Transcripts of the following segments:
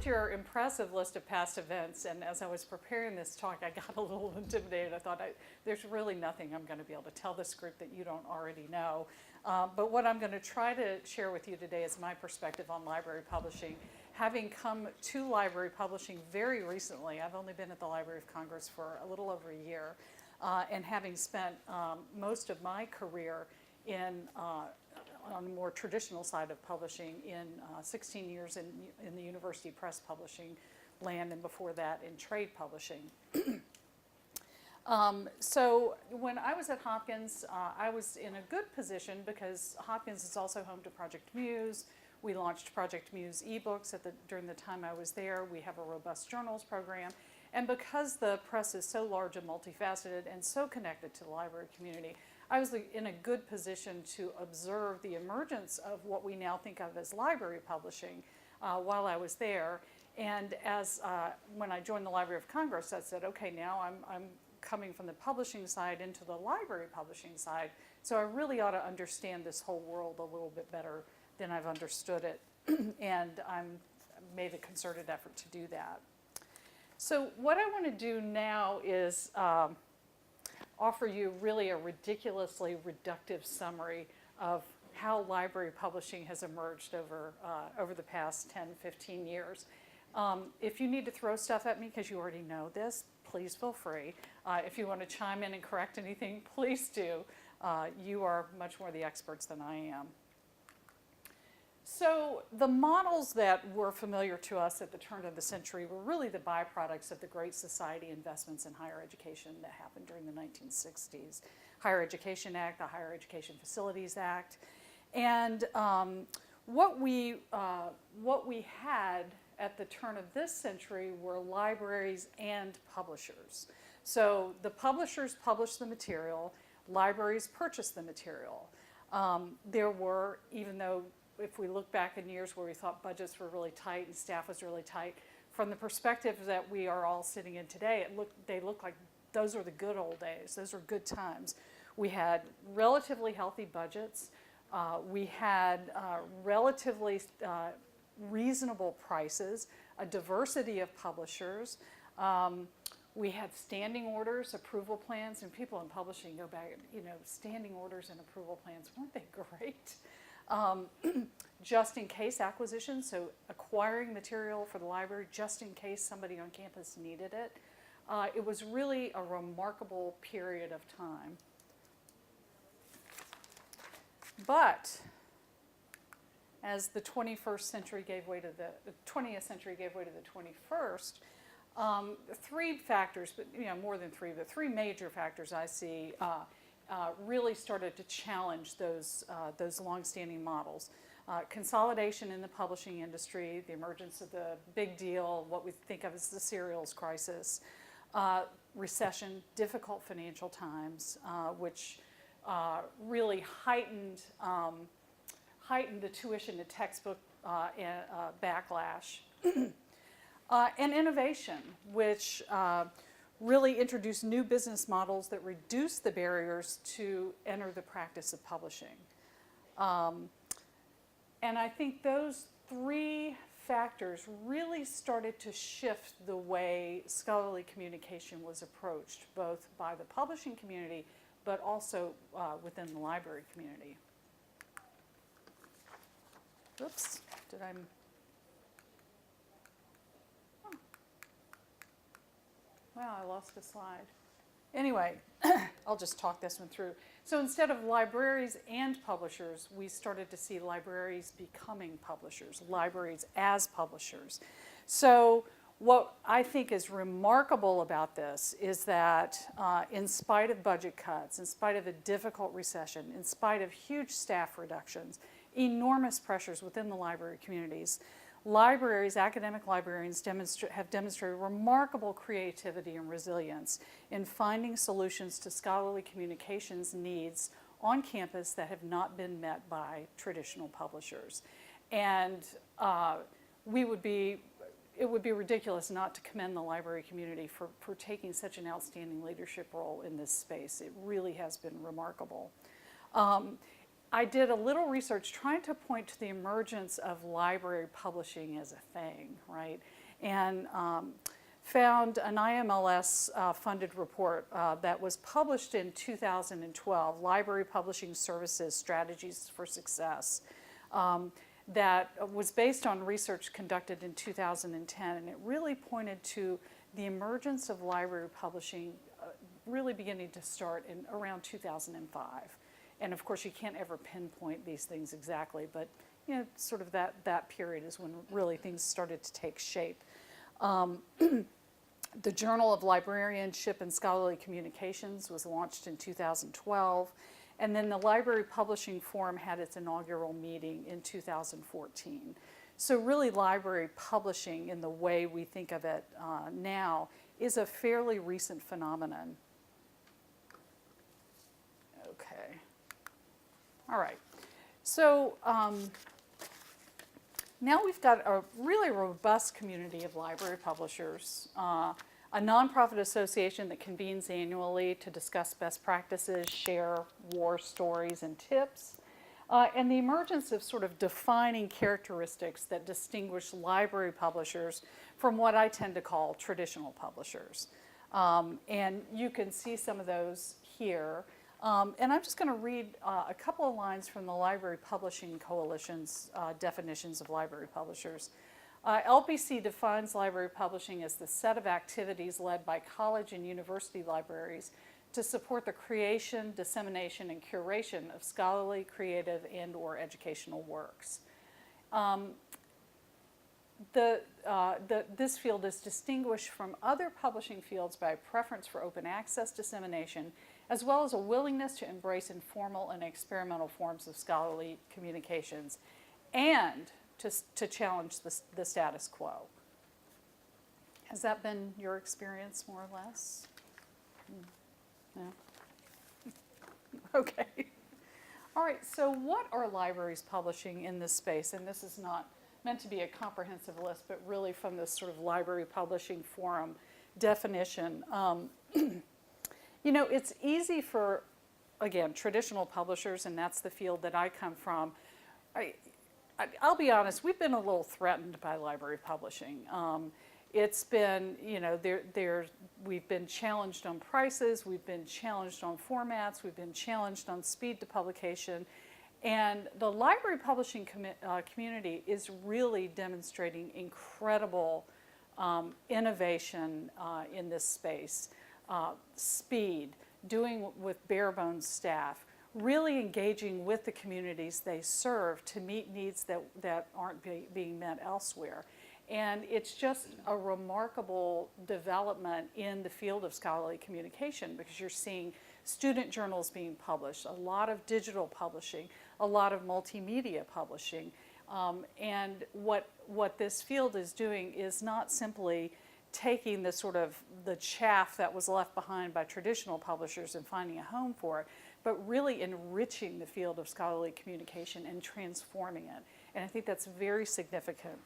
at your impressive list of past events, and as I was preparing this talk, I got a little intimidated. I thought, there's really nothing I'm going to be able to tell this group that you don't already know. But what I'm going to try to share with you today is my perspective on library publishing. Having come to library publishing very recently, I've only been at the Library of Congress for a little over a year, and having spent most of my career on the more traditional side of publishing in 16 years in the university press publishing land, and before that in trade publishing. So when I was at Hopkins, I was in a good position because Hopkins is also home to Project Muse. We launched Project Muse ebooks during the time I was there. We have a robust journals program. And because the press is so large and multifaceted and so connected to the library community, I was in a good position to observe the emergence of what we now think of as library publishing while I was there. And when I joined the Library of Congress, I said, okay, now I'm coming from the publishing side into the library publishing side, so I really ought to understand this whole world a little bit better than I've understood it. And I made a concerted effort to do that. So what I want to do now is offer you really a ridiculously reductive summary of how library publishing has emerged over the past 10, 15 years. If you need to throw stuff at me because you already know this, please feel free. If you want to chime in and correct anything, please do. You are much more the experts than I am. So the models that were familiar to us at the turn of the century were really the byproducts of the Great Society investments in higher education that happened during the 1960s. Higher Education Act, the Higher Education Facilities Act. And what we had at the turn of this century were libraries and publishers. So the publishers published the material, libraries purchased the material. There were, even though if we look back in years where we thought budgets were really tight and staff was really tight, from the perspective that we are all sitting in today, they look like those were the good old days. Those were good times. We had relatively healthy budgets. We had relatively reasonable prices, a diversity of publishers. We had standing orders, approval plans, and people in publishing go back, standing orders and approval plans, weren't they great? Just in case acquisitions, so acquiring material for the library just in case somebody on campus needed it. It was really a remarkable period of time. But as the 21st century gave way to the 20th century gave way to the 21st, three factors, but more than three, but three major factors I see really started to challenge those long-standing models. Consolidation in the publishing industry, the emergence of the big deal, what we think of as the serials crisis, recession, difficult financial times, which really heightened the tuition to textbook backlash, and innovation, which really introduced new business models that reduced the barriers to enter the practice of publishing. And I think those three factors really started to shift the way scholarly communication was approached, both by the publishing community, but also within the library community. Oops, Wow, I lost a slide. Anyway, I'll just talk this one through. So instead of libraries and publishers, we started to see libraries becoming publishers, libraries as publishers. So what I think is remarkable about this is that in spite of budget cuts, in spite of a difficult recession, in spite of huge staff reductions, enormous pressures within the library communities, libraries, academic librarians have demonstrated remarkable creativity and resilience in finding solutions to scholarly communications needs on campus that have not been met by traditional publishers. And it would be ridiculous not to commend the library community for taking such an outstanding leadership role in this space. It really has been remarkable. I did a little research trying to point to the emergence of library publishing as a thing, right? and found an IMLS funded report that was published in 2012, Library Publishing Services Strategies for Success, that was based on research conducted in 2010, and it really pointed to the emergence of library publishing really beginning to start in around 2005. And of course, you can't ever pinpoint these things exactly, but sort of that period is when really things started to take shape. The Journal of Librarianship and Scholarly Communications was launched in 2012, and then the Library Publishing Forum had its inaugural meeting in 2014. So really, library publishing in the way we think of it now is a fairly recent phenomenon. Okay. All right. So now we've got a really robust community of library publishers, a nonprofit association that convenes annually to discuss best practices, share war stories and tips, and the emergence of sort of defining characteristics that distinguish library publishers from what I tend to call traditional publishers. And you can see some of those here. And I'm just going to read a couple of lines from the Library Publishing Coalition's definitions of library publishers. LPC defines library publishing as the set of activities led by college and university libraries to support the creation, dissemination, and curation of scholarly, creative, and/or educational works. This field is distinguished from other publishing fields by a preference for open access dissemination, as well as a willingness to embrace informal and experimental forms of scholarly communications, and to challenge the status quo. Has that been your experience, more or less? No? Okay. All right, so what are libraries publishing in this space? And this is not meant to be a comprehensive list, but really from this sort of Library Publishing Forum definition. It's easy for, again, traditional publishers, and that's the field that I come from. I'll be honest, we've been a little threatened by library publishing. It's been, we've been challenged on prices, we've been challenged on formats, we've been challenged on speed to publication, and the library publishing community is really demonstrating incredible innovation in this space. Speed, doing with bare bones staff, really engaging with the communities they serve to meet needs that aren't being met elsewhere. And it's just a remarkable development in the field of scholarly communication, because you're seeing student journals being published, a lot of digital publishing, a lot of multimedia publishing. And what this field is doing is not simply taking the sort of the chaff that was left behind by traditional publishers and finding a home for it, but really enriching the field of scholarly communication and transforming it. And I think that's very significant.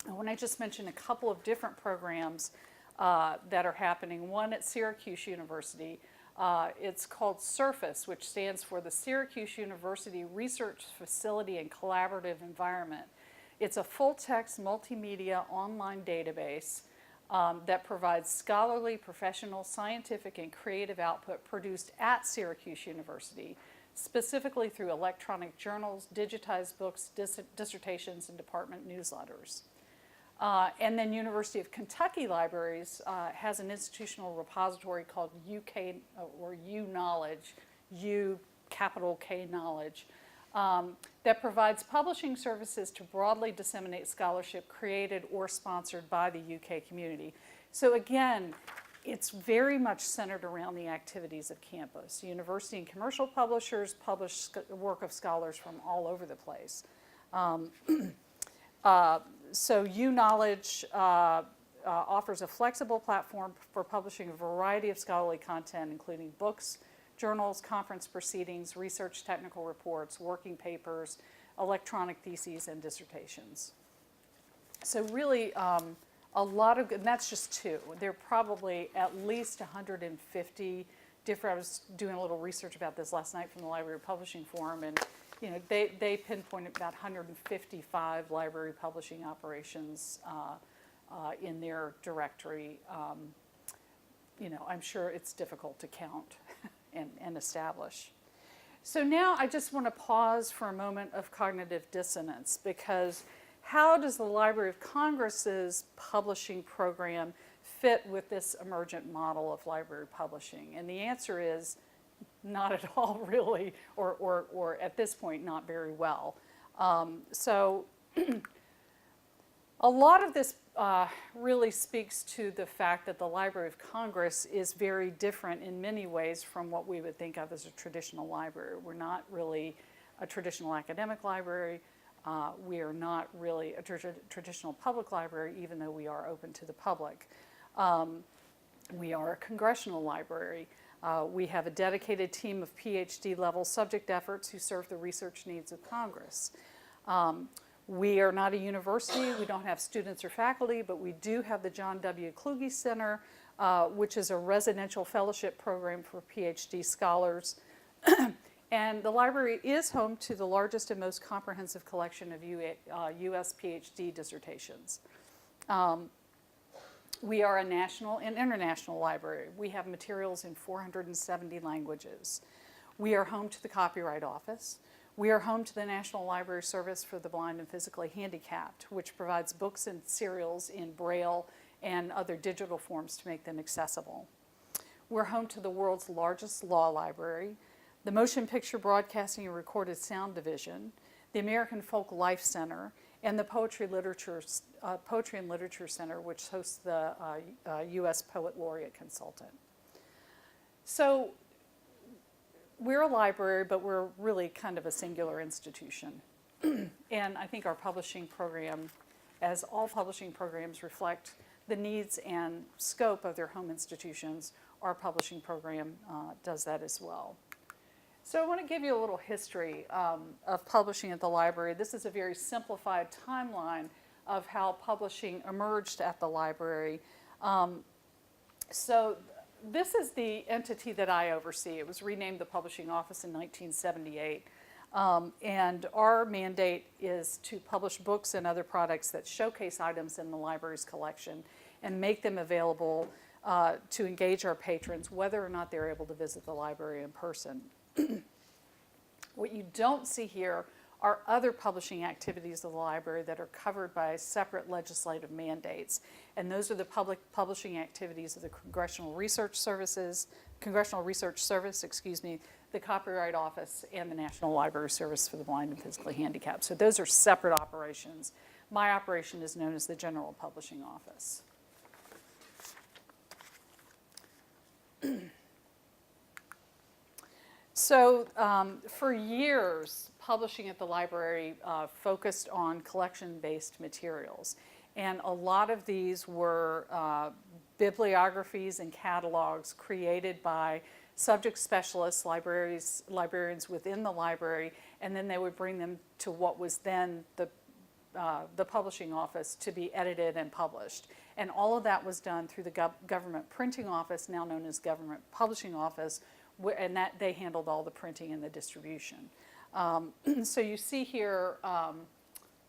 And when I just mentioned a couple of different programs that are happening, one at Syracuse University, it's called SURFACE, which stands for the Syracuse University Research Facility and Collaborative Environment. It's a full-text multimedia online database that provides scholarly, professional, scientific, and creative output produced at Syracuse University, specifically through electronic journals, digitized books, dissertations, and department newsletters. And then University of Kentucky Libraries has an institutional repository called UK, or U-Knowledge, U capital K Knowledge, that provides publishing services to broadly disseminate scholarship created or sponsored by the UK community. So again, it's very much centered around the activities of campus. University and commercial publishers publish work of scholars from all over the place. So U-Knowledge offers a flexible platform for publishing a variety of scholarly content, including books, journals, conference proceedings, research technical reports, working papers, electronic theses, and dissertations. So really a lot of, and that's just two. There are probably at least 150 different, I was doing a little research about this last night from the Library Publishing Forum, and they pinpointed about 155 library publishing operations in their directory. I'm sure it's difficult to count and establish. So now I just want to pause for a moment of cognitive dissonance, because how does the Library of Congress's publishing program fit with this emergent model of library publishing? And the answer is not at all, really, or at this point, not very well. So a lot of this really speaks to the fact that the Library of Congress is very different in many ways from what we would think of as a traditional library. We're not really a traditional academic library. We are not really a traditional public library, even though we are open to the public. We are a congressional library. We have a dedicated team of PhD level subject experts who serve the research needs of Congress. We are not a university. We don't have students or faculty, but we do have the John W. Kluge Center, which is a residential fellowship program for PhD scholars. And the library is home to the largest and most comprehensive collection of U.S. PhD dissertations. We are a national and international library. We have materials in 470 languages. We are home to the Copyright Office. We are home to the National Library Service for the Blind and Physically Handicapped, which provides books and serials in Braille and other digital forms to make them accessible. We're home to the world's largest law library, the Motion Picture Broadcasting and Recorded Sound Division, the American Folk Life Center, and the Poetry and Literature Center, which hosts the U.S. Poet Laureate Consultant. So we're a library, but we're really kind of a singular institution. And I think our publishing program, as all publishing programs reflect the needs and scope of their home institutions, our publishing program does that as well. So I want to give you a little history of publishing at the library. This is a very simplified timeline of how publishing emerged at the library. So this is the entity that I oversee. It was renamed the Publishing Office in 1978. And our mandate is to publish books and other products that showcase items in the library's collection and make them available to engage our patrons, whether or not they're able to visit the library in person. What you don't see here are other publishing activities of the library that are covered by separate legislative mandates. And those are the public publishing activities of the Congressional Research Service, the Copyright Office, and the National Library Service for the Blind and Physically Handicapped. So those are separate operations. My operation is known as the General Publishing Office. So for years, publishing at the library focused on collection-based materials. And a lot of these were bibliographies and catalogs created by subject specialists, librarians within the library, and then they would bring them to what was then the publishing office to be edited and published. And all of that was done through the government printing office, now known as Government Publishing Office, and that they handled all the printing and the distribution. So you see here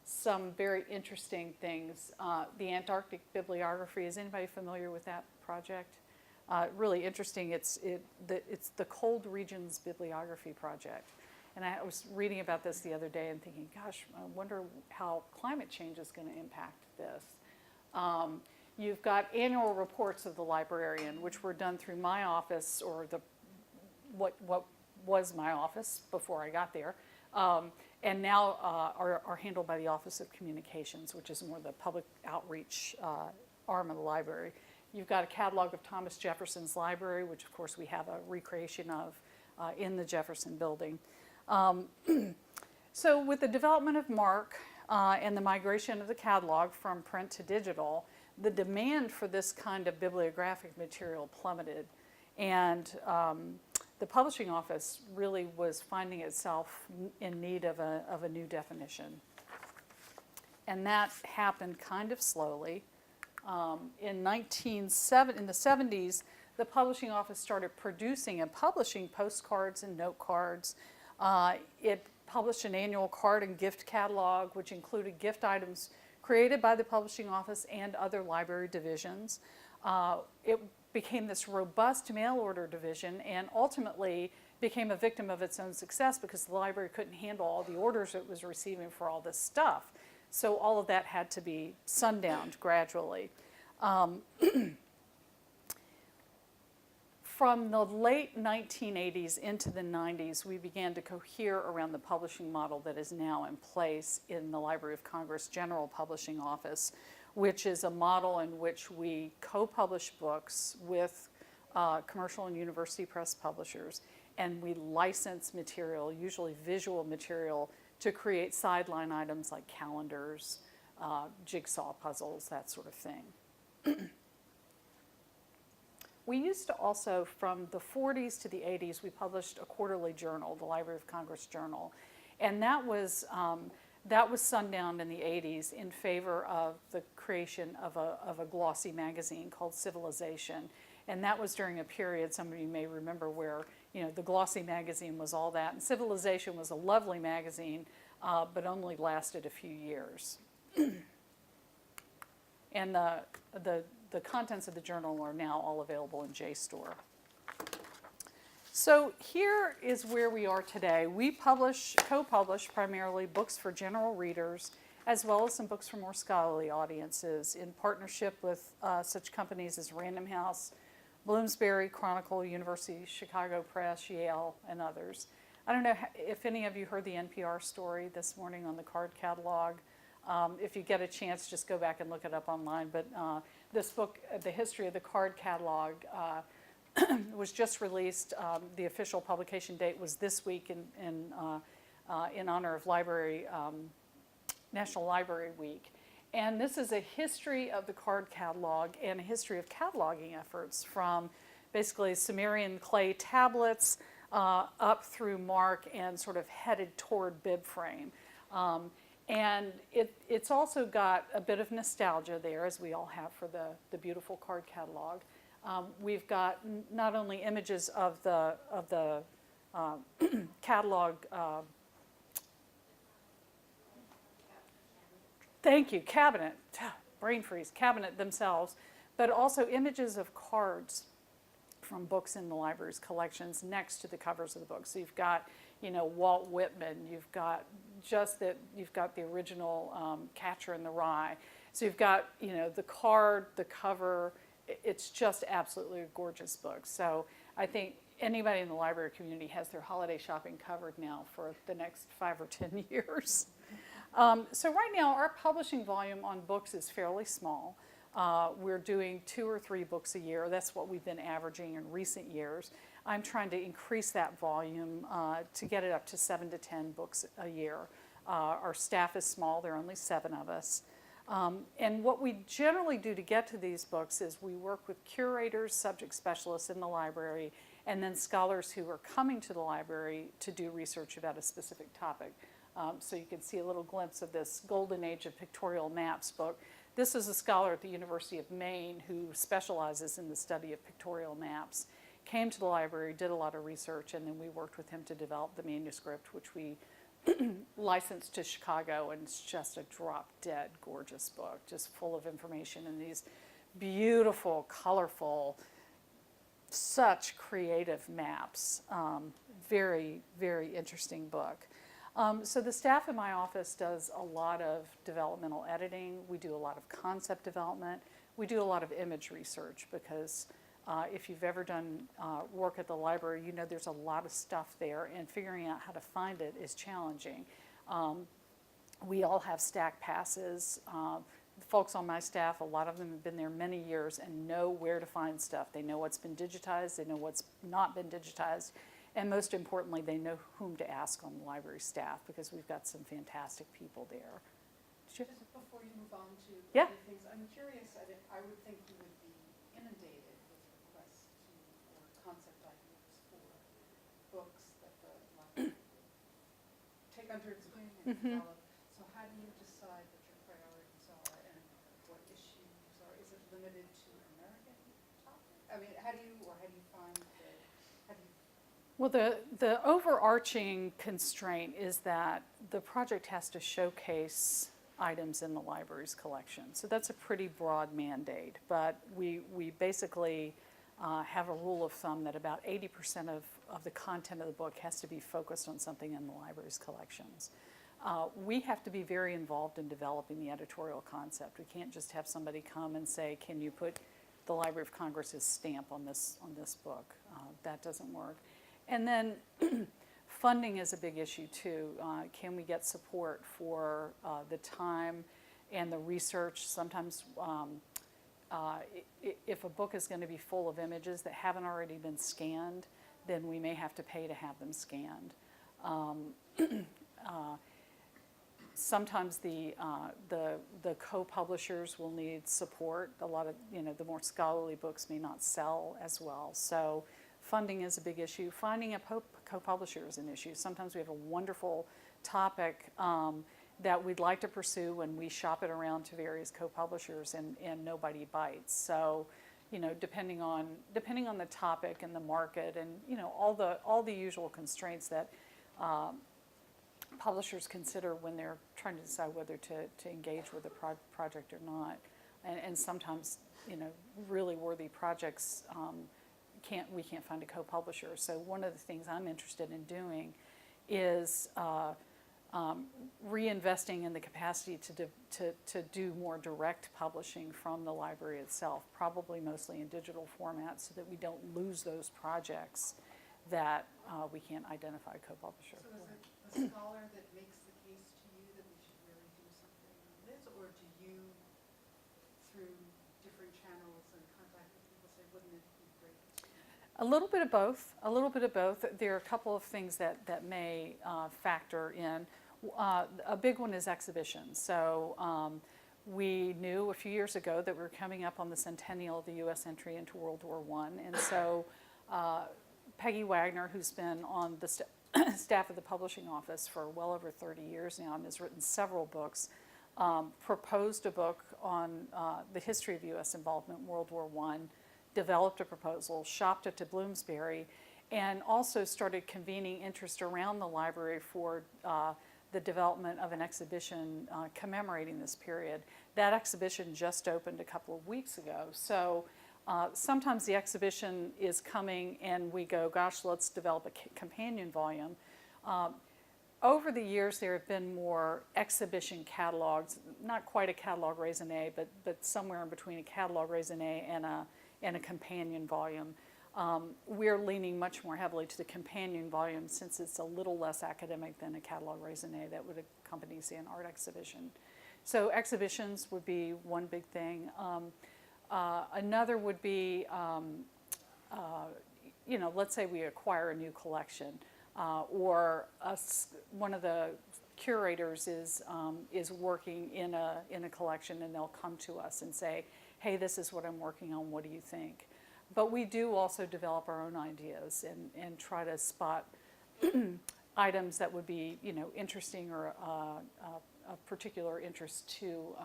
some very interesting things. The Antarctic Bibliography, is anybody familiar with that project? Really interesting. It's the Cold Regions Bibliography Project. And I was reading about this the other day and thinking, gosh, I wonder how climate change is going to impact this. You've got annual reports of the librarian, which were done through my office, or what was my office before I got there, and now are handled by the Office of Communications, which is more the public outreach arm of the library. You've got a catalog of Thomas Jefferson's library, which of course we have a recreation of in the Jefferson building. So with the development of MARC and the migration of the catalog from print to digital, the demand for this kind of bibliographic material plummeted. And the publishing office really was finding itself in need of a new definition. And that happened kind of slowly. In the 70s, the publishing office started producing and publishing postcards and note cards. It published an annual card and gift catalog, which included gift items created by the publishing office and other library divisions. It became this robust mail order division and ultimately became a victim of its own success because the library couldn't handle all the orders it was receiving for all this stuff. So all of that had to be sundowned gradually. From the late 1980s into the 90s, we began to cohere around the publishing model that is now in place in the Library of Congress General Publishing Office, which is a model in which we co-publish books with commercial and university press publishers, and we license material, usually visual material, to create sideline items like calendars, jigsaw puzzles, that sort of thing. We used to also, from the 40s to the 80s, we published a quarterly journal, the Library of Congress Journal, and that was sundowned in the 80s in favor of the creation of a glossy magazine called Civilization, and that was during a period, some of you may remember, where the glossy magazine was all that, and Civilization was a lovely magazine, but only lasted a few years. And the contents of the journal are now all available in JSTOR. So here is where we are today. We co-publish primarily books for general readers, as well as some books for more scholarly audiences in partnership with such companies as Random House, Bloomsbury, Chronicle, University of Chicago Press, Yale, and others. I don't know if any of you heard the NPR story this morning on the card catalog. If you get a chance, just go back and look it up online. But this book, The History of the Card Catalog, was just released. The official publication date was this week in honor of National Library Week. And this is a history of the card catalog and a history of cataloging efforts from basically Sumerian clay tablets up through mark and sort of headed toward bib frame. And it's also got a bit of nostalgia there, as we all have for the beautiful card catalog. We've got not only images of the catalog, thank you, cabinet, brain freeze, cabinet themselves, but also images of cards from books in the library's collections next to the covers of the books. So you've got, Walt Whitman, you've got the original Catcher in the Rye. So you've got, the card, the cover. It's just absolutely a gorgeous book. So I think anybody in the library community has their holiday shopping covered now for the next 5 or 10 years. So right now, our publishing volume on books is fairly small. We're doing 2 or 3 books a year. That's what we've been averaging in recent years. I'm trying to increase that volume to get it up to 7 to 10 books a year. Our staff is small. There are only 7 of us. And what we generally do to get to these books is we work with curators, subject specialists in the library, and then scholars who are coming to the library to do research about a specific topic. So you can see a little glimpse of this Golden Age of Pictorial Maps book. This is a scholar at the University of Maine who specializes in the study of pictorial maps. Came to the library, did a lot of research, and then we worked with him to develop the manuscript, which we licensed to Chicago, and it's just a drop-dead gorgeous book, just full of information and these beautiful, colorful, such creative maps. Very, very interesting book. So the staff in my office does a lot of developmental editing. We do a lot of concept development. We do a lot of image research because if you've ever done work at the library, there's a lot of stuff there, and figuring out how to find it is challenging. We all have stack passes. The folks on my staff, a lot of them have been there many years and know where to find stuff. They know what's been digitized, they know what's not been digitized, and most importantly, they know whom to ask on the library staff because we've got some fantastic people there. Just before you move on to Yeah. other things, I'm curious, I would think you would be inundated with requests or concept ideas for books that the library would take under its wing and develop. So how do you decide what your priorities are and what issues are? Is it limited to American topics? I mean, how do you find Well, the overarching constraint is that the project has to showcase items in the library's collection. So that's a pretty broad mandate, but we basically have a rule of thumb that about 80% of the content of the book has to be focused on something in the library's collections. We have to be very involved in developing the editorial concept. We can't just have somebody come and say, can you put the Library of Congress's stamp on this book? That doesn't work. And then funding is a big issue too. Can we get support for the time and the research? Sometimes if a book is going to be full of images that haven't already been scanned, then we may have to pay to have them scanned. Sometimes the co-publishers will need support. A lot of, the more scholarly books may not sell as well. So funding is a big issue. Finding a co-publisher is an issue. Sometimes we have a wonderful topic that we'd like to pursue and we shop it around to various co-publishers and nobody bites. So, depending on the topic and the market and, all the usual constraints that publishers consider when they're trying to decide whether to engage with a project or not. And sometimes, really worthy projects we can't find a co-publisher. So one of the things I'm interested in doing is reinvesting in the capacity to do more direct publishing from the library itself, probably mostly in digital format, so that we don't lose those projects that we can't identify a co-publisher So for. is it a scholar that makes the case to you that we should really do something on this, or do you, through different channels and contact with people, say, wouldn't it be great to? A little bit of both. A little bit of both. There are a couple of things that may factor in. A big one is exhibitions. So we knew a few years ago that we were coming up on the centennial of the U.S. entry into World War I, and so Peggy Wagner, who's been on the staff of the publishing office for well over 30 years now and has written several books, proposed a book on the history of U.S. involvement in World War I, developed a proposal, shopped it to Bloomsbury, and also started convening interest around the library for the development of an exhibition commemorating this period. That exhibition just opened a couple of weeks ago. So sometimes the exhibition is coming and we go, gosh, let's develop a companion volume. Over the years, there have been more exhibition catalogs, not quite a catalog raisonné, but somewhere in between a catalog raisonné and a companion volume. We're leaning much more heavily to the companion volume since it's a little less academic than a catalog raisonné that would accompany, say, an art exhibition. So exhibitions would be one big thing. Another would be, let's say we acquire a new collection, or one of the curators is working in a collection, and they'll come to us and say, hey, this is what I'm working on, what do you think? But we do also develop our own ideas and try to spot items that would be, interesting or of particular interest to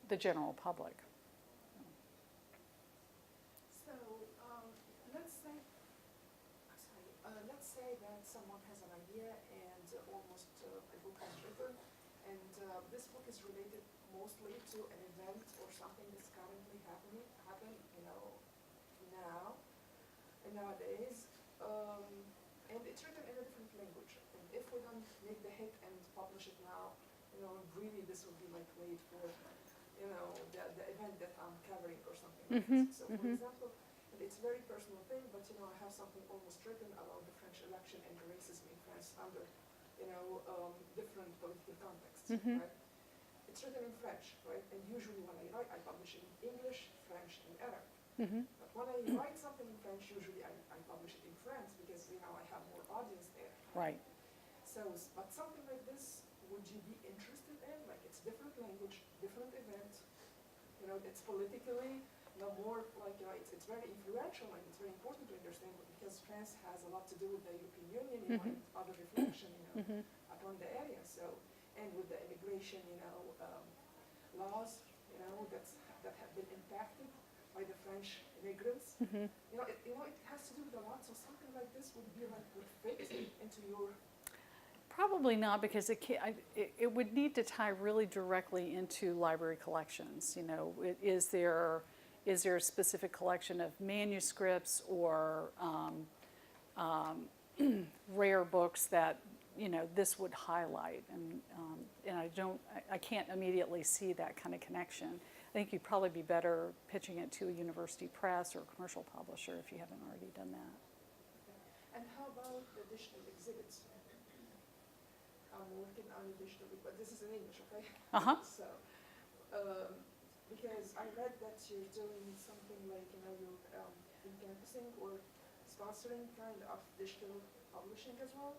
the general public. So let's say that someone has an idea and almost a book is written, and this book is related mostly to an event or something that's currently happening now and nowadays, and it's written in a different language. And if we don't make the hit and publish it now, really this will be like late for the event that I'm covering or something like this. So for example, and it's a very personal thing, but I have something almost written about the French election and the racism in France under different political contexts, right? It's written in French, right? And usually when I write, I publish in English, French, and Arabic. But when I write something in French, usually I publish it in France because I have more audience there. Right. So, but something like this, would you be interested in? Like, it's different language, different event. It's politically more like it's very influential and it's very important to understand because France has a lot to do with the European Union, and other reflection, upon the area. So, and with the immigration, laws, that have been impacted by the French immigrants. It has to do with a lot. So something like this would fit into your Probably not, because it would need to tie really directly into library collections. You know, is there a specific collection of manuscripts or rare books that, you know, this would highlight? And I can't immediately see that kind of connection. I think you'd probably be better pitching it to a university press or a commercial publisher if you haven't already done that. And how about the digital exhibits? I'm working on a digital, but this is in English, okay? Uh-huh. So, because I read that you're doing something like, you know, you're encompassing or sponsoring kind of digital publishing as well,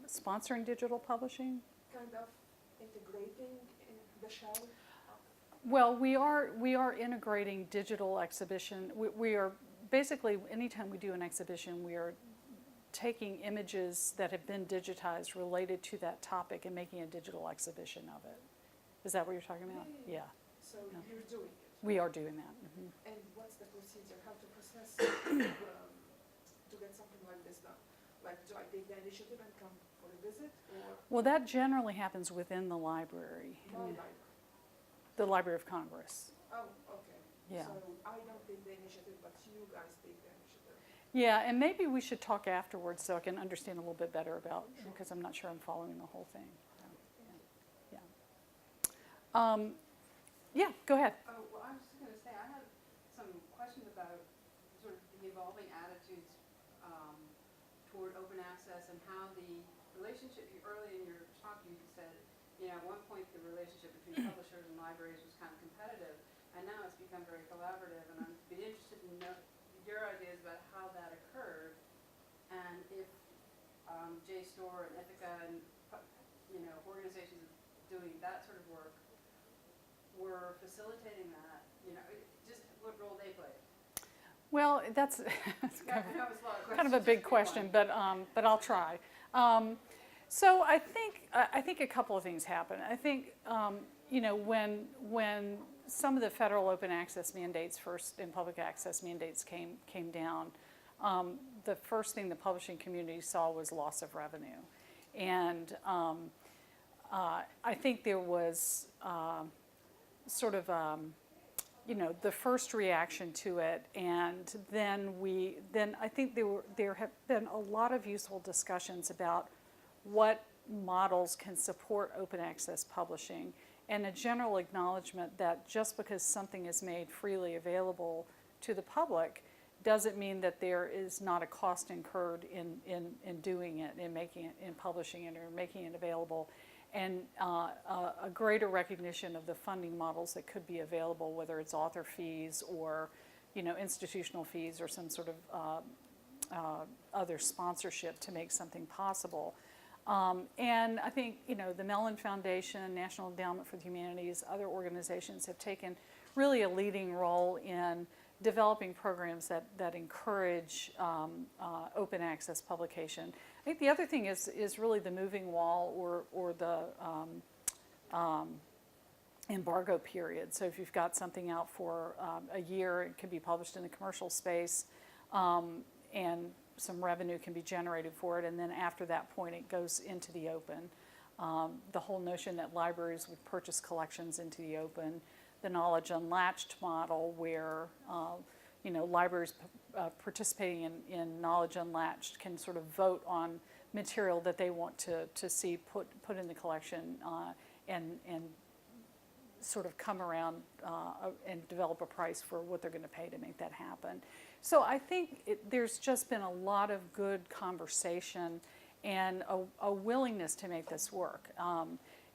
Sponsoring digital publishing? kind of integrating in the shell. Well, we are integrating digital exhibition. We are basically, anytime we do an exhibition, we are taking images that have been digitized related to that topic and making a digital exhibition of it. Is that what you're talking about? Yeah, So Yeah. you're doing it. we are doing that. And what's the procedure? How to process to get something like this done? Like, do I take the initiative and come for a visit, or Well, that generally happens within the library, my library? the Library of Congress. Oh, okay. Yeah. So I don't take the initiative, but you guys take the initiative. Yeah, and maybe we should talk afterwards so I can understand a little bit better about, because I'm not sure I'm following the whole thing. Yeah, go ahead. Oh, well, I was just going to say, I had some questions about sort of the evolving attitudes toward open access and how the relationship, early in your talk you said, you know, at one point the relationship between publishers and libraries was kind of competitive, and now it's become very collaborative, and I'd be interested in your ideas about how that occurred, and if JSTOR and Ithaca and, you know, organizations doing that sort of work were facilitating that, you know, just what role they played. Well, that's I know it's a lot of kind of a big question, but I'll try. So I think a couple of things happen. I think you know, when some of the federal open access mandates first and public access mandates came down, the first thing the publishing community saw was loss of revenue, and I think there was sort of you know, the first reaction to it, and then I think there have been a lot of useful discussions about what models can support open access publishing, and a general acknowledgement that just because something is made freely available to the public doesn't mean that there is not a cost incurred in doing it, in making it, in publishing it, or making it available. And a greater recognition of the funding models that could be available, whether it's author fees or, you know, institutional fees or some sort of other sponsorship to make something possible. And I think, you know, the Mellon Foundation, National Endowment for the Humanities, other organizations have taken really a leading role in developing programs that encourage open access publication. I think the other thing is really the moving wall or the embargo period. So if you've got something out for a year, it can be published in the commercial space, and some revenue can be generated for it, and then after that point it goes into the open. The whole notion that libraries would purchase collections into the open, the Knowledge Unlatched model where you know, libraries participating in Knowledge Unlatched can sort of vote on material that they want to see put in the collection, and sort of come around and develop a price for what they're going to pay to make that happen. So I think there's just been a lot of good conversation and a willingness to make this work.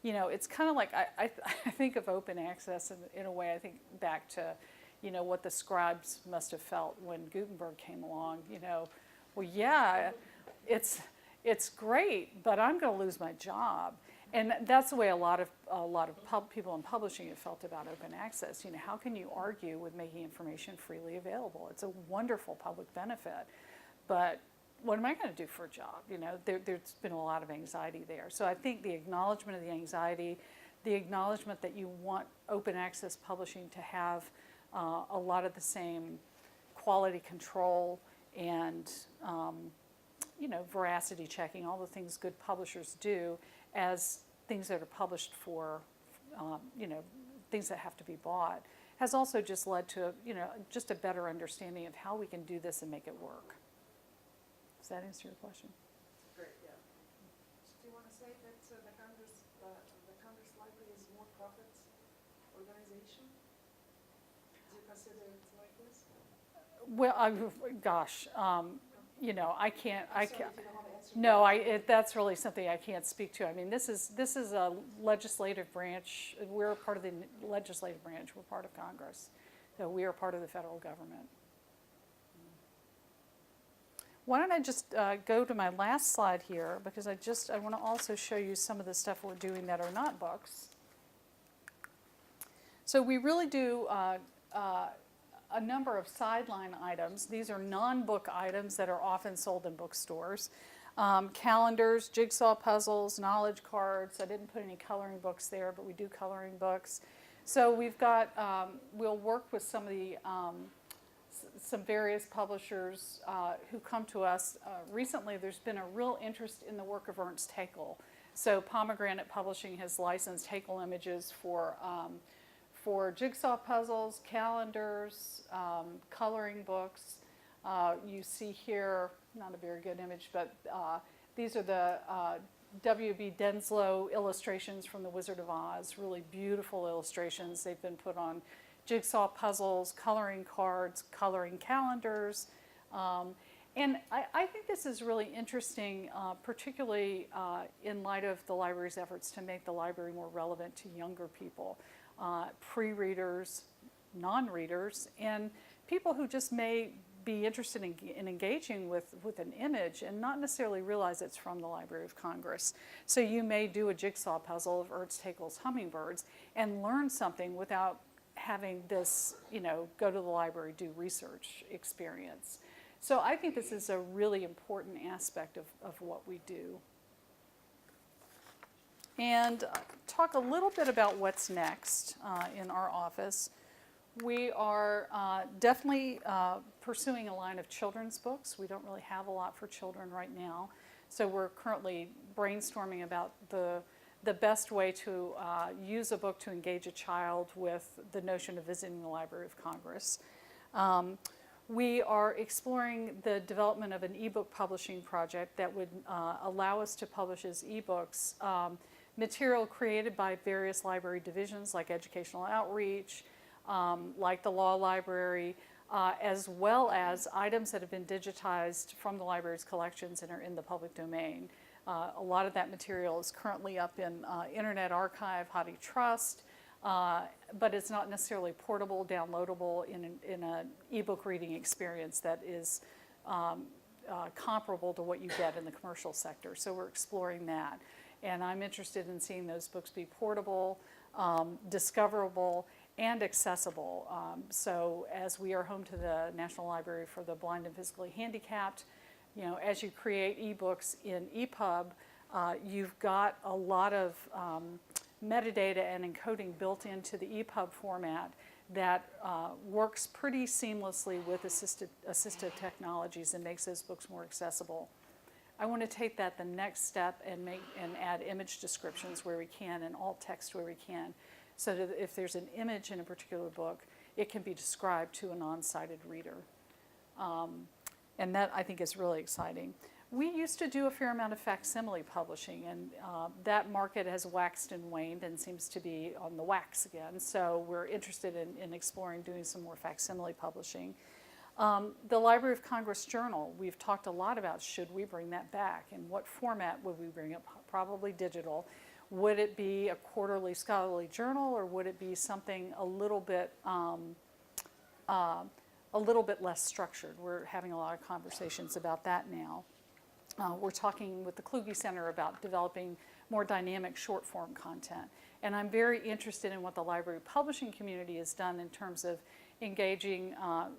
You know, it's kind of like, I think of open access in a way, I think back to, you know, what the scribes must have felt when Gutenberg came along. You know, well, yeah, it's great, but I'm going to lose my job. And that's the way a lot of people in publishing have felt about open access. You know, how can you argue with making information freely available? It's a wonderful public benefit, but what am I going to do for a job? You know, there's been a lot of anxiety there. So I think the acknowledgement of the anxiety, the acknowledgement that you want open access publishing to have a lot of the same quality control and veracity checking, all the things good publishers do as things that are published for, things that have to be bought, has also just led to, just a better understanding of how we can do this and make it work. Does that answer your question? Great, yeah. Do you want to say that the Congress Library is a more-profit organization? Do you consider it like this? Well, gosh, I can't. I'm sorry if you don't want to answer No, that's really something I can't speak to. I mean, this is a legislative branch. We're a part of the legislative branch. We're part of Congress. So we are part of the federal government. Why don't I just go to my last slide here, because I want to also show you some of the stuff we're doing that are not books. So we really do a number of sideline items. These are non-book items that are often sold in bookstores. Calendars, jigsaw puzzles, knowledge cards. I didn't put any coloring books there, but we do coloring books. So we've got, we'll work with some of the, some various publishers who come to us. Recently, there's been a real interest in the work of Ernst Haeckel. So Pomegranate Publishing has licensed Haeckel images for jigsaw puzzles, calendars, coloring books. You see here, not a very good image, but these are the W.B. Denslow illustrations from The Wizard of Oz, really beautiful illustrations. They've been put on jigsaw puzzles, coloring cards, coloring calendars. And I think this is really interesting, particularly in light of the library's efforts to make the library more relevant to younger people, pre-readers, non-readers, and people who just may be interested in engaging with an image and not necessarily realize it's from the Library of Congress. So you may do a jigsaw puzzle of Ernst Haeckel's hummingbirds and learn something without having this, go to the library, do research experience. So I think this is a really important aspect of what we do. And talk a little bit about what's next in our office. We are definitely pursuing a line of children's books. We don't really have a lot for children right now. So we're currently brainstorming about the best way to use a book to engage a child with the notion of visiting the Library of Congress. We are exploring the development of an ebook publishing project that would allow us to publish as ebooks material created by various library divisions like educational outreach, like the law library, as well as items that have been digitized from the library's collections and are in the public domain. A lot of that material is currently up in Internet Archive, HathiTrust, but it's not necessarily portable, downloadable in an ebook reading experience that is comparable to what you get in the commercial sector. So we're exploring that. And I'm interested in seeing those books be portable, discoverable, and accessible. So as we are home to the National Library for the Blind and Physically Handicapped, as you create ebooks in EPUB, you've got a lot of metadata and encoding built into the EPUB format that works pretty seamlessly with assistive technologies and makes those books more accessible. I want to take that the next step and add image descriptions where we can and alt text where we can, so that if there's an image in a particular book, it can be described to a non-sighted reader. And that, I think, is really exciting. We used to do a fair amount of facsimile publishing, and that market has waxed and waned and seems to be on the wax again. So we're interested in exploring doing some more facsimile publishing. The Library of Congress Journal, we've talked a lot about, should we bring that back? And what format would we bring it? Probably digital. Would it be a quarterly scholarly journal, or would it be something a little bit less structured? We're having a lot of conversations about that now. We're talking with the Kluge Center about developing more dynamic short form content. And I'm very interested in what the library publishing community has done in terms of engaging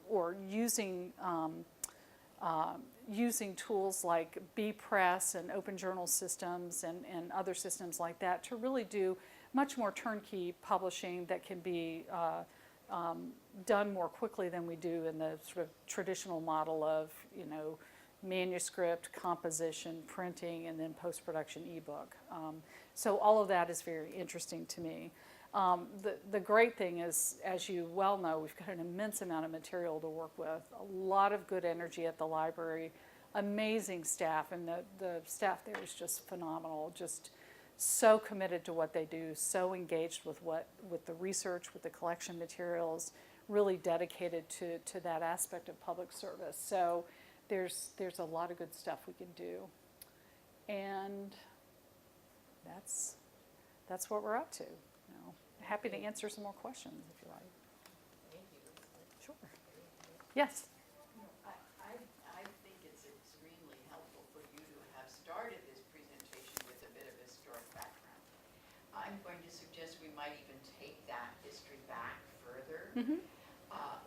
or using tools like bPress and Open Journal systems and other systems like that to really do much more turnkey publishing that can be done more quickly than we do in the sort of traditional model of, manuscript, composition, printing, and then post-production ebook. So all of that is very interesting to me. The great thing is, as you well know, we've got an immense amount of material to work with, a lot of good energy at the library, amazing staff, and the staff there is just phenomenal, just so committed to what they do, so engaged with the research, with the collection materials, really dedicated to that aspect of public service. So there's a lot of good stuff we can do. And that's what we're up to. You know, happy to answer some more questions if you like. Thank you. Sure. Yes. I think it's extremely helpful for you to have started this presentation with a bit of historic background. I'm going to suggest we might even take that history back further. Mm-hmm.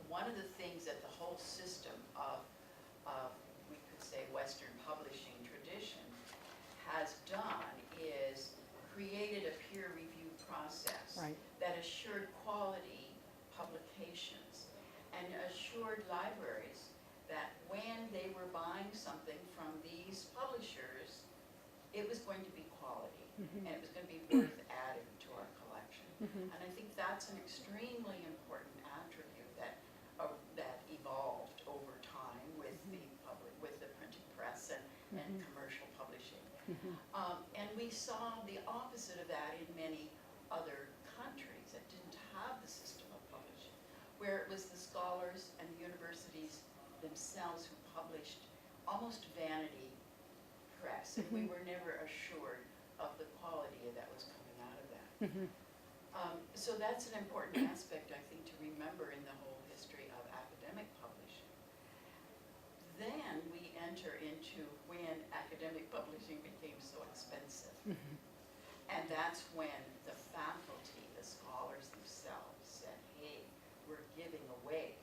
One of the things that the whole system of we could say Western publishing tradition has done is created a peer review process Right. that assured quality publications and assured libraries that when they were buying something from these publishers, it was going to be quality and it was going to be worth adding to our collection. And I think that's an extremely important attribute that evolved over time with the printing press and commercial publishing. And we saw the opposite of that in many other countries that didn't have the system of publishing, where it was the scholars and the universities themselves who published almost vanity press, and we were never assured of the quality that was coming out of that. So that's an important aspect, I think, to remember in the whole history of academic publishing. Then we enter into when academic publishing became so expensive. And that's when the faculty, the scholars themselves said, hey, we're giving away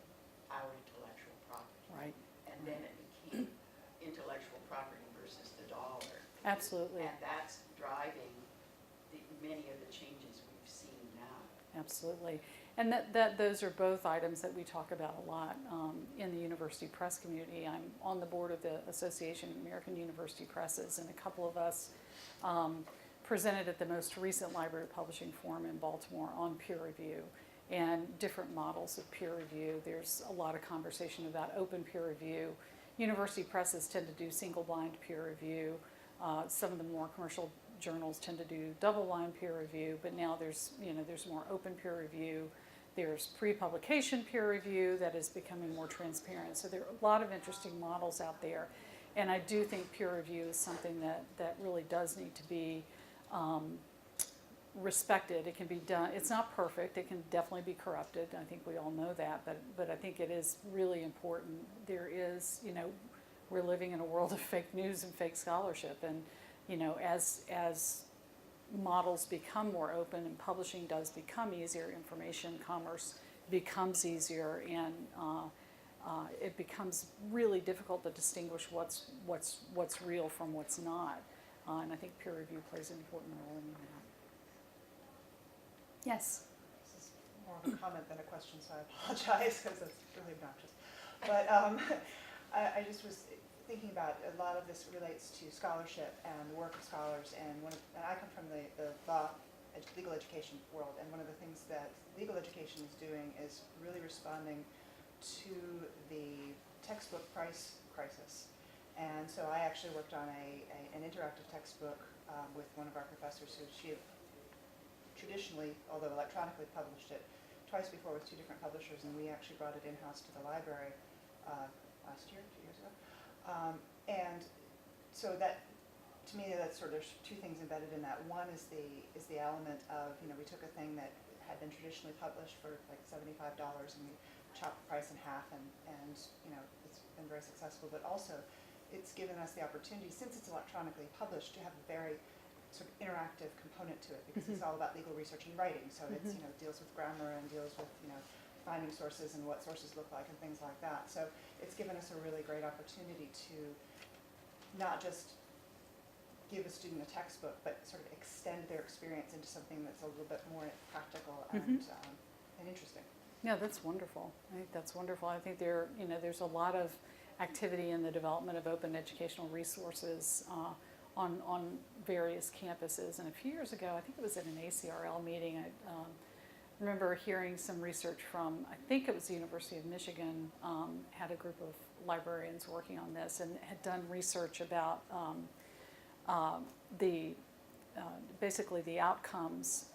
our intellectual property. Right. And then it became intellectual property versus the dollar. Absolutely. And that's driving many of the changes we've seen now. Absolutely. And those are both items that we talk about a lot in the university press community. I'm on the board of the Association of American University Presses, and a couple of us presented at the most recent Library Publishing Forum in Baltimore on peer review and different models of peer review. There's a lot of conversation about open peer review. University presses tend to do single-blind peer review. Some of the more commercial journals tend to do double-blind peer review, but now there's more open peer review. There's pre-publication peer review that is becoming more transparent. So there are a lot of interesting models out there. And I do think peer review is something that really does need to be respected. It can be done. It's not perfect. It can definitely be corrupted. I think we all know that. But I think it is really important. There is, we're living in a world of fake news and fake scholarship. And, as models become more open and publishing does become easier, information commerce becomes easier, and it becomes really difficult to distinguish what's real from what's not. And I think peer review plays an important role in that. Yes. This is more of a comment than a question, so I apologize because it's really obnoxious. But I just was thinking about a lot of this relates to scholarship and the work of scholars, and I come from the legal education world, and one of the things that legal education is doing is really responding to the textbook price crisis. And so I actually worked on an interactive textbook with one of our professors who she traditionally, although electronically, published it twice before with two different publishers, and we actually brought it in-house to the library last year, 2 years ago. And so that, to me, that's sort of, there's two things embedded in that. One is the element of, we took a thing that had been traditionally published for like $75 and we chopped the price in half, and it's been very successful. But also, it's given us the opportunity, since it's electronically published, to have a very sort of interactive component to it, because it's all about legal research and writing. So it's, deals with grammar and deals with, finding sources and what sources look like and things like that. So it's given us a really great opportunity to not just give a student a textbook, but sort of extend their experience into something that's a little bit more practical and interesting. Yeah, that's wonderful. I think that's wonderful. I think there's a lot of activity in the development of open educational resources on various campuses. And a few years ago, I think it was at an ACRL meeting, I remember hearing some research from, I think it was the University of Michigan, had a group of librarians working on this and had done research about basically the outcomes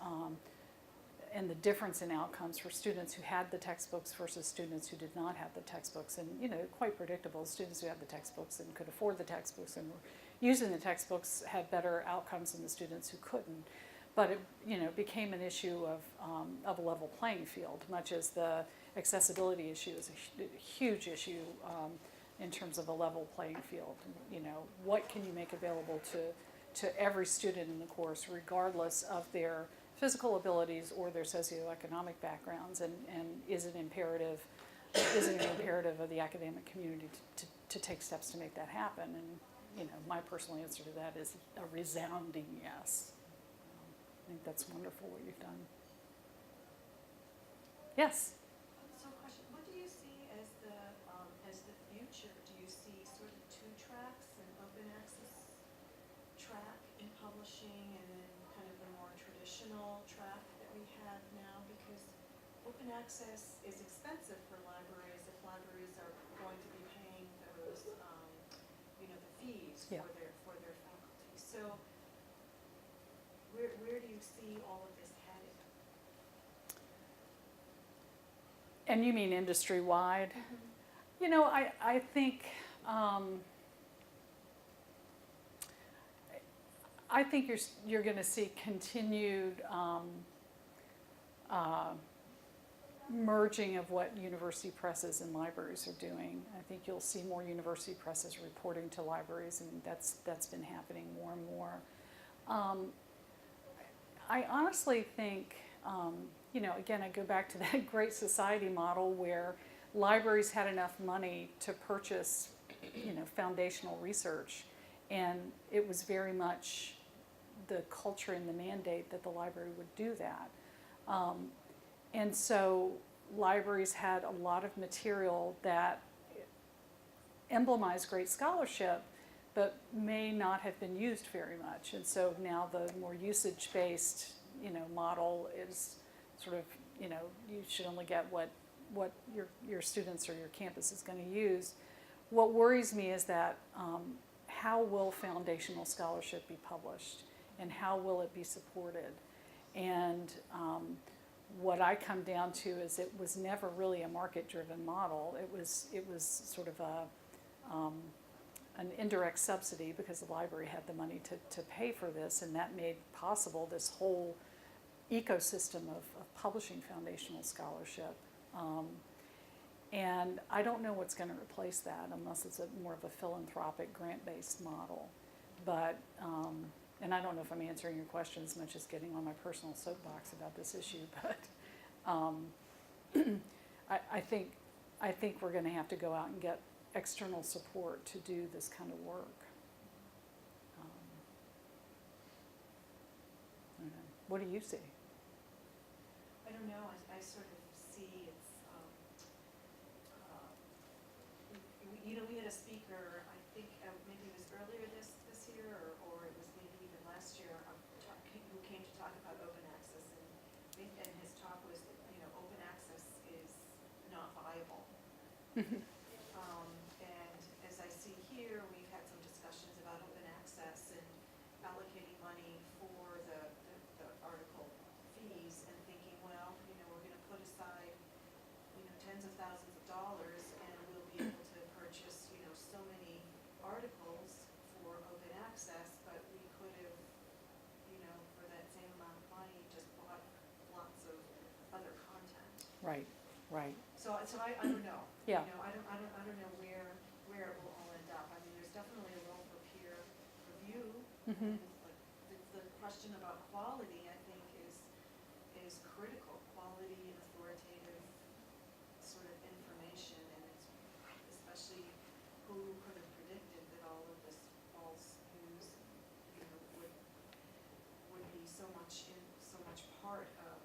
and the difference in outcomes for students who had the textbooks versus students who did not have the textbooks. And, you know, quite predictable, students who had the textbooks and could afford the textbooks and were using the textbooks had better outcomes than the students who couldn't. But it, you know, became an issue of a level playing field, much as the accessibility issue is a huge issue in terms of a level playing field. You know, what can you make available to every student in the course, regardless of their physical abilities or their socioeconomic backgrounds, and is it imperative of the academic community to take steps to make that happen? And, you know, my personal answer to that is a resounding yes. I think that's wonderful what you've done. Yes? So question, what do you see as the future? Do you see sort of two tracks, an open access track in publishing and then kind of the more traditional track that we have now? Because open access is expensive for libraries if libraries are going to be paying those, you know, the fees Yeah. for their faculty. So where do you see all of this headed? And you mean industry-wide? You know, I think you're going to see continued merging of what university presses and libraries are doing. I think you'll see more university presses reporting to libraries, and that's been happening more and more. I honestly think, you know, again, I go back to that Great Society model where libraries had enough money to purchase, you know, foundational research, and it was very much the culture and the mandate that the library would do that. And so libraries had a lot of material that emblemized great scholarship, but may not have been used very much. And so now the more usage-based, you know, model is sort of, you know, you should only get what your students or your campus is going to use. What worries me is that how will foundational scholarship be published, and how will it be supported? And what I come down to is it was never really a market-driven model. It was sort of an indirect subsidy because the library had the money to pay for this, and that made possible this whole ecosystem of publishing foundational scholarship. And I don't know what's going to replace that unless it's more of a philanthropic grant-based model. But, and I don't know if I'm answering your question as much as getting on my personal soapbox about this issue, but I think we're going to have to go out and get external support to do this kind of work. I don't know. What do you see? I don't know, I sort of see it's, you know, we had a speaker, I think maybe it was earlier this year, or it was maybe even last year, who came to talk about open access, and his talk was that, you know, open access is not viable. And as I see here, we've had some discussions about open access and allocating money for the article fees, and thinking, well, you know, we're gonna put aside, you know, tens of thousands of dollars, and we'll be able to purchase, you know, so many articles for open access, but we could have, you know, for that same amount of money, just bought lots of other content. Right, right. So I don't know. Yeah. You know, I don't know where it will all end up. I mean, there's definitely a role for peer review. Mm-hmm. Like the question about quality, I think, is critical. Quality and authoritative sort of information, and it's especially who could have predicted that all of this false news, you know, would be so much part of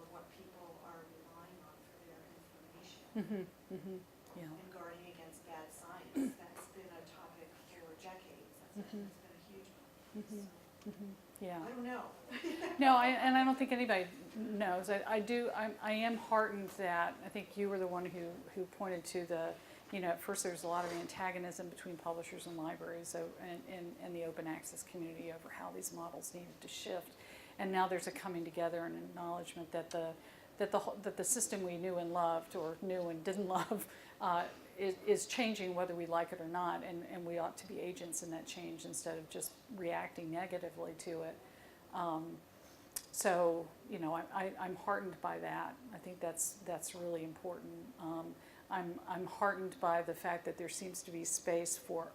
what people are relying on for their information. Mm-hmm. Mm-hmm. Yeah. And guarding against bad that's been a topic for decades. That's been a huge one. So, Yeah. I don't know. No, and I don't think anybody knows. I am heartened that, I think you were the one who pointed to the, at first there was a lot of antagonism between publishers and libraries and the open access community over how these models needed to shift. And now there's a coming together and acknowledgement that the system we knew and loved, or knew and didn't love, is changing whether we like it or not, and we ought to be agents in that change instead of just reacting negatively to it. So, I'm heartened by that. I think that's really important. I'm heartened by the fact that there seems to be space for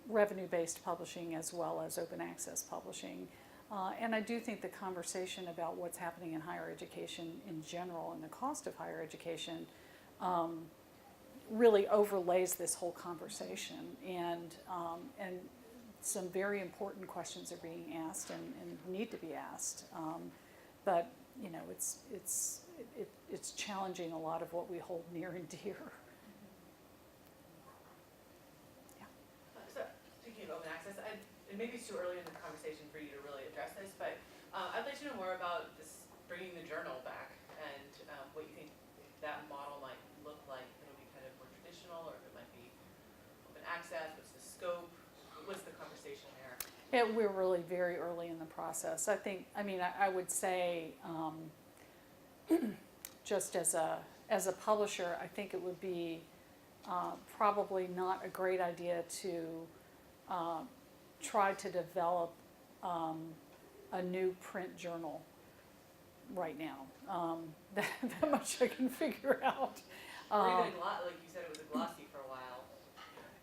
revenue-based publishing as well as open access publishing. And I do think the conversation about what's happening in higher education in general and the cost of higher education really overlays this whole conversation, and some very important questions are being asked and need to be asked. But it's challenging a lot of what we hold near and dear. So, speaking of open access, and maybe it's too early in the conversation for you to really address this, but I'd like to know more about this bringing the journal back and what you think that model might look like. If it'll be kind of more traditional, or if it might be open access. What's the scope? What's the conversation there? Yeah, we're really very early in the process. I would say, just as a publisher, I think it would be probably not a great idea to try to develop a new print journal right now. That much I can figure out. Or even like you said, it was a glossy for a while.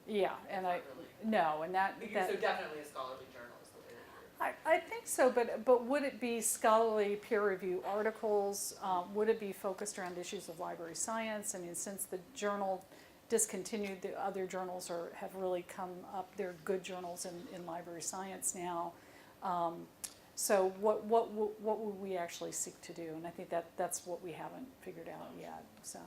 Yeah, and Not really. no, and that. So definitely a scholarly journal is the way that you're. I think so, but would it be scholarly peer review articles? Would it be focused around issues of library science? I mean, since the journal discontinued, the other journals have really come up. They're good journals in library science now. So what would we actually seek to do? And I think that's what we haven't figured out yet. So,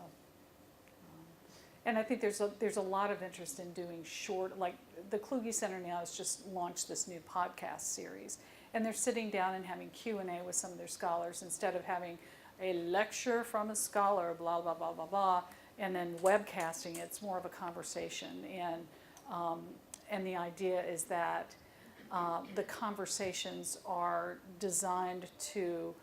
and I think there's a lot of interest in doing short, like the Kluge Center now has just launched this new podcast series, and they're sitting down and having Q&A with some of their scholars instead of having a lecture from a scholar, blah blah blah blah blah, and then webcasting. It's more of a conversation, and the idea is that the conversations are designed to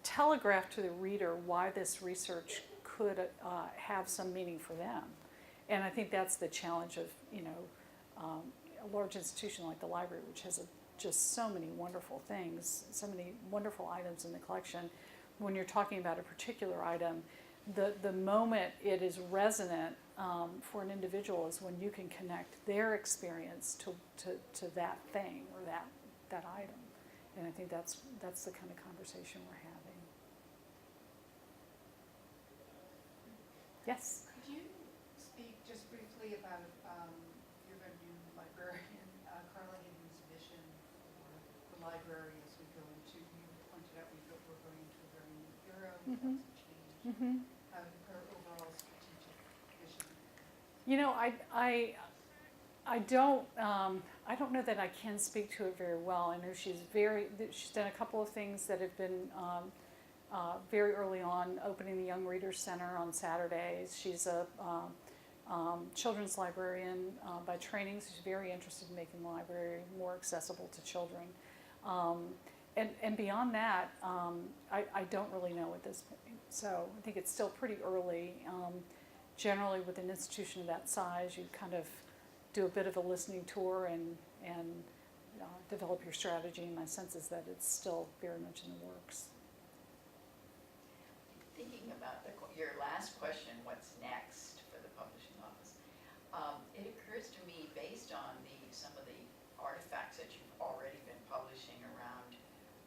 telegraph to the reader why this research could have some meaning for them. And I think that's the challenge of a large institution like the library, which has just so many wonderful things, so many wonderful items in the collection. When you're talking about a particular item, the moment it is resonant for an individual is when you can connect their experience to that thing or that item. And I think that's the kind of conversation we're having. Yes? Could you speak just briefly about your new librarian, Carla Higgins' vision for the library as we go into, you pointed out we're going into a very new era, we've got some change. Her overall strategic vision. I don't know that I can speak to it very well. I know she's done a couple of things that have been very early on, opening the Young Readers Center on Saturdays. She's a children's librarian by training, so she's very interested in making the library more accessible to children. And beyond that, I don't really know at this point. So I think it's still pretty early. Generally, with an institution of that size, you kind of do a bit of a listening tour and develop your strategy. And my sense is that it's still very much in the works. Thinking about your last question, what's next for the publishing office? It occurs to me, based on some of the artifacts that you've already been publishing around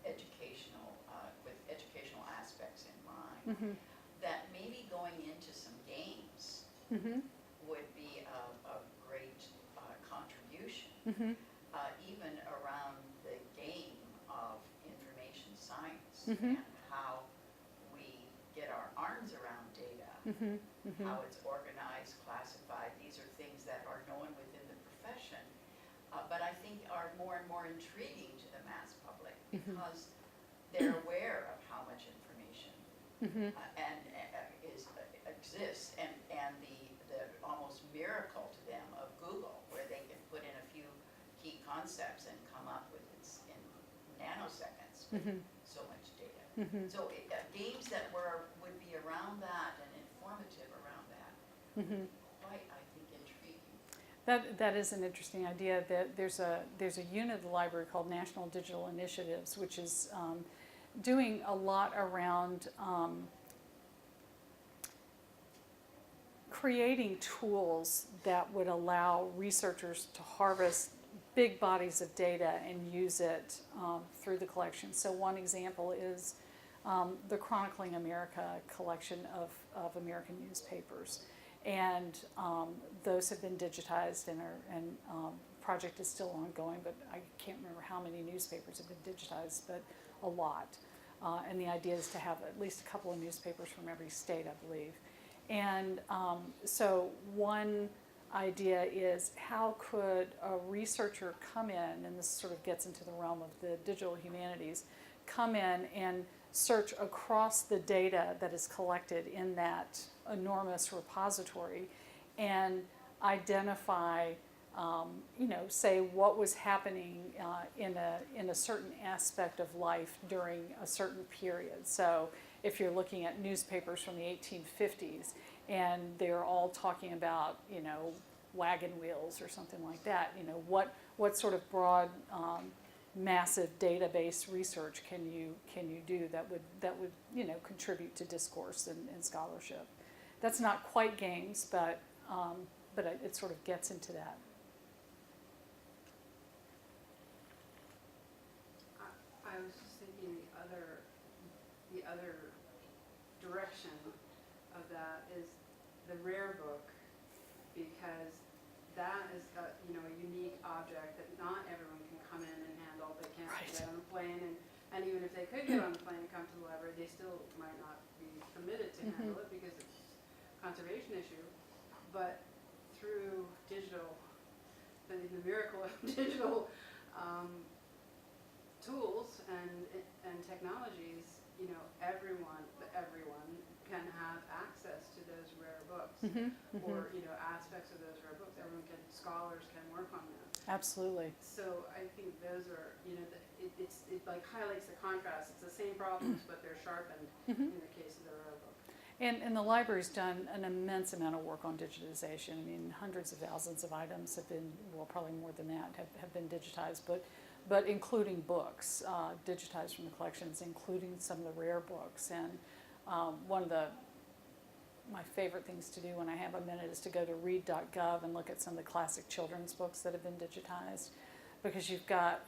with educational aspects in mind, that maybe going into some games would be a great contribution, even around the game of information science and how we get our arms around data Mhm. how it's organized, classified. These are things that are known within the profession, but I think are more and more intriguing to the mass public Mhm. because they're aware of how much information Mhm. exists, and the almost miracle to them of Google, where they can put in a few key concepts and come up with it in nanoseconds with Mhm. so much data. Mhm. So games that would be around that and informative around that, Mhm. quite, I think, intriguing. That is an interesting idea. That there's a unit of the library called National Digital Initiatives, which is doing a lot around creating tools that would allow researchers to harvest big bodies of data and use it through the collection. So one example is the Chronicling America collection of American newspapers. And those have been digitized and project is still ongoing, but I can't remember how many newspapers have been digitized, but a lot. And the idea is to have at least a couple of newspapers from every state, I believe. And so one idea is how could a researcher come in, and this sort of gets into the realm of the digital humanities, come in and search across the data that is collected in that enormous repository and identify, say what was happening in a certain aspect of life during a certain period. So if you're looking at newspapers from the 1850s and they're all talking about, wagon wheels or something like that, what sort of broad massive database research can you do that would contribute to discourse and scholarship. That's not quite games, but it sort of gets into that. I was just thinking the other direction of that is the rare book, because that is a unique object that not everyone can come in and handle. They can't Right. get on a plane, and even if they could get on a plane and come to the library, they still might not be permitted to handle it because it's a conservation issue. But through digital, the miracle of digital tools and technologies, everyone can have access to those rare books, or aspects of those rare books. Scholars can work on them. Absolutely. So I think those are, it like highlights the contrast. It's the same problems, but they're sharpened in the case of the rare book. And the library's done an immense amount of work on digitization. I mean, hundreds of thousands of items have been, well, probably more than that, have been digitized, but including books, digitized from the collections, including some of the rare books. And one of my favorite things to do when I have a minute is to go to read.gov and look at some of the classic children's books that have been digitized, because you've got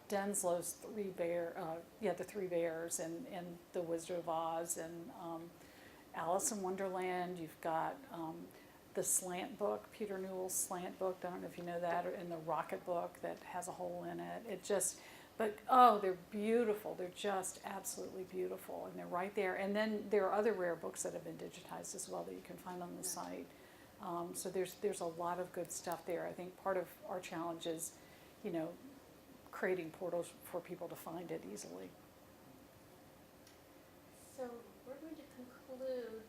Denslow's The Three Bears and The Wizard of Oz and Alice in Wonderland. You've got the Slant book, Peter Newell's Slant book. I don't know if you know that, or in the Rocket book that has a hole in it. They're beautiful. They're just absolutely beautiful, and they're right there. And then there are other rare books that have been digitized as well that you can find on the site. So there's a lot of good stuff there. I think part of our challenge is, creating portals for people to find it easily. So we're going to conclude